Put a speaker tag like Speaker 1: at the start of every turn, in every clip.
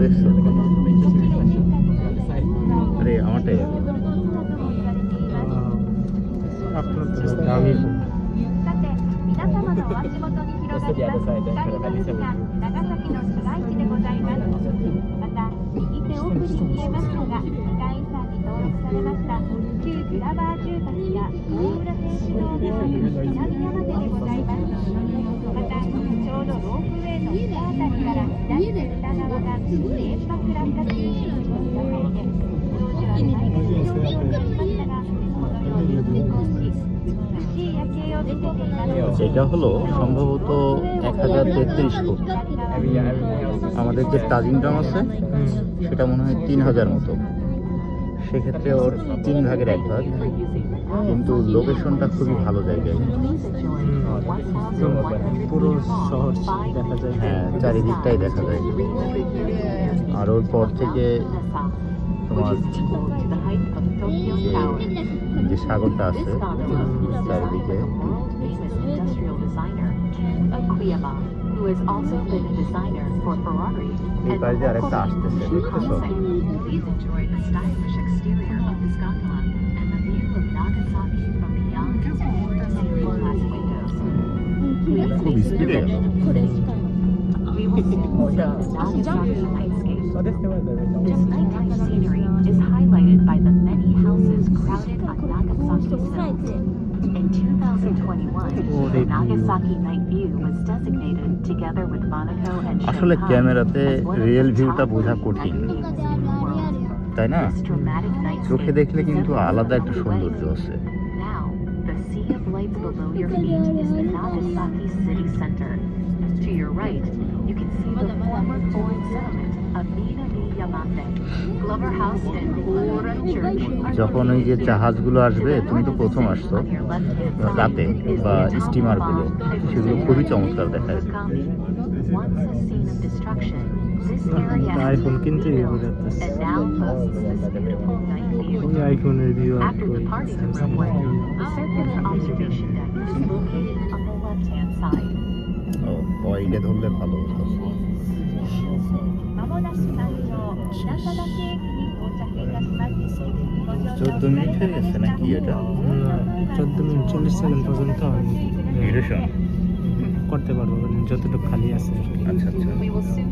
Speaker 1: দেখছো? আরে আমারটাই
Speaker 2: আপনার তো দামি ফোন।
Speaker 3: さて、皆様のお足元に広がりますスカイツリーが長崎の市街地でございます。また、右手奥に見えますのが世界遺産に登録されました旧グラバー住宅や大浦天主堂がある南山手でございます。また、ちょうどロープウェイの北あたりから左手北側が連泊落下中心地と見られて、当時は大学用になりましたが、このように復興し、美しい夜景を見せています。
Speaker 1: এটা হলো সম্ভবত 1033 ফুট। আমাদের যে তাজিং ড্রাম আছে সেটা মনে হয় 3000 মতো। সেক্ষেত্রে ওর 3 ভাগের 1 ভাগ, কিন্তু লোকেশনটা খুবই ভালো জায়গায়।
Speaker 2: পুরো শহর দেখা যায়।
Speaker 1: হ্যাঁ, চারিদিকটাই দেখা যায়। আর ওর পর থেকে তোমার যে সাগরটা আছে চারিদিকে, এই পাশে আরেকটা আসতেছে, দেখতেছো? খুব স্পিডে গেল।
Speaker 4: This nighttime scenery is highlighted by the many houses crowded on Nagasaki's hills. In 2021, the Nagasaki Night View was designated together with Monaco and
Speaker 1: আসলে
Speaker 4: Shanghai
Speaker 1: ক্যামেরাতে
Speaker 4: as one of
Speaker 1: real
Speaker 4: the
Speaker 1: ভিউটা
Speaker 4: top
Speaker 1: বোঝা
Speaker 4: 1
Speaker 1: কঠিন,
Speaker 4: night views in the world.
Speaker 1: তাই না?
Speaker 4: This dramatic
Speaker 1: চোখে
Speaker 4: nightscape
Speaker 1: দেখলে
Speaker 4: is
Speaker 1: কিন্তু
Speaker 4: evident
Speaker 1: আলাদা
Speaker 4: from
Speaker 1: একটা
Speaker 4: the
Speaker 1: সৌন্দর্য
Speaker 4: waves.
Speaker 1: আছে।
Speaker 4: Now, the sea of lights below your feet is the Nagasaki city center. To your right, you can see the former foreign settlement of Minami-Yamate, Glover House and Ora Church.
Speaker 1: যখন ওই যে জাহাজগুলো আসবে, তুমি তো প্রথম আসছো
Speaker 4: On your left-hand side
Speaker 1: রাতে,
Speaker 4: is
Speaker 1: বা
Speaker 4: the
Speaker 1: স্টিমারগুলো, সেগুলো খুবই চমৎকার দেখায়।
Speaker 4: Once a scene of destruction, this area has
Speaker 2: iPhone
Speaker 4: been
Speaker 2: কিনতে
Speaker 4: rebuilt
Speaker 2: যাচ্ছে।
Speaker 4: and now boasts this beautiful night view.
Speaker 2: ওই আইফোনের ভিউ আর
Speaker 4: After
Speaker 2: ওই
Speaker 4: departing the runway, the circular observation deck is located on the left-hand side.
Speaker 1: ও, এটা ধরলে ভালো হতো।
Speaker 3: まもなく山頂白樺駅に到着いたします。ご乗車
Speaker 1: 14 minute হয়ে গেছে নাকি এটা?
Speaker 2: 14 মিনিট 40 সেকেন্ড পর্যন্ত হয়নি।
Speaker 1: ডিউরেশন?
Speaker 2: করতে পারবো মানে যতটুকু খালি আছে।
Speaker 1: আচ্ছা আচ্ছা।
Speaker 4: We will soon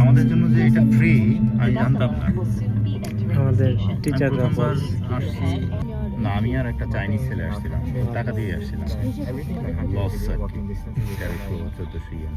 Speaker 1: আমাদের জন্য যে এটা ফ্রি আমি জানতাম না।
Speaker 4: will soon be entering the
Speaker 2: আমাদের
Speaker 4: station.
Speaker 2: টিচাররা
Speaker 1: প্রথমবার আসছি না, আমি আর একটা চাইনিজ ছেলে আসছিলাম, টাকা দিয়ে আসছিলাম, লস আর কি, 1300-1400 ইয়েন।